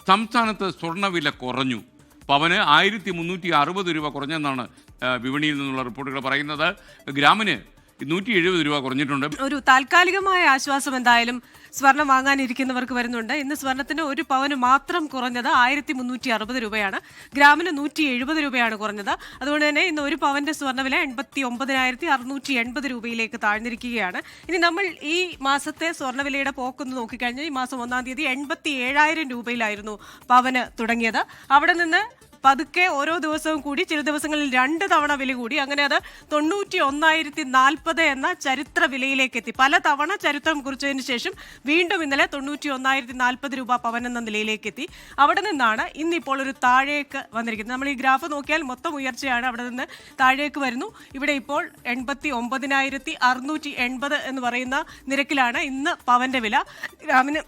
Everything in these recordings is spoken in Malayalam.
സംസ്ഥാനത്ത് സ്വർണ്ണവില കുറഞ്ഞു. പവന് 1360 രൂപ കുറഞ്ഞെന്നാണ് വിപണിയിൽ നിന്നുള്ള റിപ്പോർട്ടുകൾ പറയുന്നത്. ഗ്രാമിന് 170 രൂപ കുറഞ്ഞിട്ടുണ്ട്. ഒരു താൽക്കാലികമായ ആശ്വാസം എന്തായാലും സ്വർണം വാങ്ങാനിരിക്കുന്നവർക്ക് വരുന്നുണ്ട്. ഇന്ന് സ്വർണത്തിന് ഒരു പവന് മാത്രം കുറഞ്ഞത് 1360 രൂപയാണ്. ഗ്രാമിന് 170 രൂപയാണ് കുറഞ്ഞത്. അതുകൊണ്ട് തന്നെ ഇന്ന് ഒരു പവന്റെ സ്വർണ്ണവില 89,680 രൂപയിലേക്ക് താഴ്ന്നിരിക്കുകയാണ്. ഇനി നമ്മൾ ഈ മാസത്തെ സ്വർണ്ണവിലയുടെ പോക്കൊന്ന് നോക്കിക്കഴിഞ്ഞാൽ ഈ മാസം 1-ാം തീയതി 87,000 രൂപയിലായിരുന്നു പവന് തുടങ്ങിയത്. അവിടെ നിന്ന് പതുക്കെ ഓരോ ദിവസവും കൂടി, ചില ദിവസങ്ങളിൽ 2 തവണ വില കൂടി. അങ്ങനെ അത് 91,040 എന്ന ചരിത്ര വിലയിലേക്ക് എത്തി. പല തവണ ചരിത്രം കുറിച്ചതിന് ശേഷം വീണ്ടും ഇന്നലെ 91,040 രൂപ പവൻ എന്ന നിലയിലേക്ക് എത്തി. അവിടെ നിന്നാണ് ഇന്നിപ്പോൾ ഒരു താഴേക്ക് വന്നിരിക്കുന്നത്. നമ്മൾ ഈ ഗ്രാഫ് നോക്കിയാൽ മൊത്തം ഉയർച്ചയാണ്. അവിടെ നിന്ന് താഴേക്ക് വരുന്നു. ഇവിടെ ഇപ്പോൾ 89,680 എന്ന് പറയുന്ന നിരക്കിലാണ് ഇന്ന് പവന്റെ വില. ഗ്രാമിന്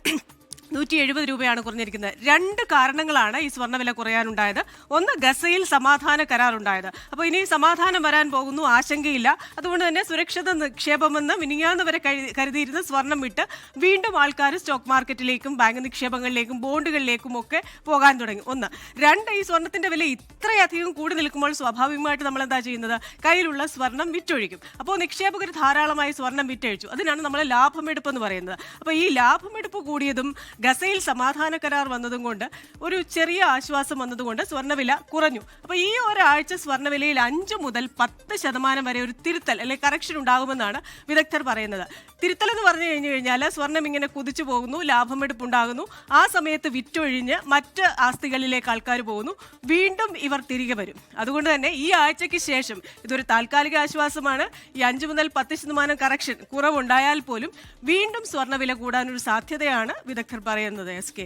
170 രൂപയാണ് കുറഞ്ഞിരിക്കുന്നത്. 2 കാരണങ്ങളാണ് ഈ സ്വർണ്ണവില കുറയാനുണ്ടായത്. ഒന്ന്, ഗസയിൽ സമാധാന കരാറുണ്ടായത്. അപ്പോൾ ഇനി സമാധാനം വരാൻ പോകുന്നു, ആശങ്കയില്ല. അതുകൊണ്ട് തന്നെ സുരക്ഷിത നിക്ഷേപമെന്ന് മിനിങ്ങാന്ന് വരെ കരുതിയിരുന്ന സ്വർണം വിട്ട് വീണ്ടും ആൾക്കാർ സ്റ്റോക്ക് മാർക്കറ്റിലേക്കും ബാങ്ക് നിക്ഷേപങ്ങളിലേക്കും ബോണ്ടുകളിലേക്കും ഒക്കെ പോകാൻ തുടങ്ങി. 1. 2, ഈ സ്വർണത്തിന്റെ വില ഇത്രയധികം കൂടി നിൽക്കുമ്പോൾ സ്വാഭാവികമായിട്ട് നമ്മൾ എന്താ ചെയ്യുന്നത്? കയ്യിലുള്ള സ്വർണം വിറ്റൊഴിക്കും. അപ്പോൾ നിക്ഷേപകർ ധാരാളമായി സ്വർണം വിറ്റഴിച്ചു. അതിനാണ് നമ്മൾ ലാഭമെടുപ്പ് എന്ന് പറയുന്നത്. അപ്പോൾ ഈ ലാഭമെടുപ്പ് കൂടിയതും ഗസയിൽ സമാധാന കരാർ വന്നതും കൊണ്ട് ഒരു ചെറിയ ആശ്വാസം വന്നതുകൊണ്ട് സ്വർണ്ണവില കുറഞ്ഞു. അപ്പോൾ ഈ ഒരാഴ്ച സ്വർണ്ണവിലയിൽ 5 മുതൽ 10% വരെ ഒരു തിരുത്തൽ അല്ലെങ്കിൽ കറക്ഷൻ ഉണ്ടാകുമെന്നാണ് വിദഗ്ധർ പറയുന്നത്. തിരുത്തൽ എന്ന് പറഞ്ഞു കഴിഞ്ഞാൽ സ്വർണം ഇങ്ങനെ കുതിച്ചു പോകുന്നു, ലാഭമെടുപ്പ് ഉണ്ടാകുന്നു. ആ സമയത്ത് വിറ്റൊഴിഞ്ഞ് മറ്റ് ആസ്തികളിലേക്ക് ആൾക്കാർ പോകുന്നു, വീണ്ടും ഇവർ തിരികെ വരും. അതുകൊണ്ട് തന്നെ ഈ ആഴ്ചയ്ക്ക് ശേഷം ഇതൊരു താൽക്കാലിക ആശ്വാസമാണ്. ഈ 5 മുതൽ 10% കറക്ഷൻ കുറവുണ്ടായാൽ പോലും വീണ്ടും സ്വർണ്ണവില കൂടാനൊരു സാധ്യതയാണ് വിദഗ്ധർ പറയുന്നത്. S K.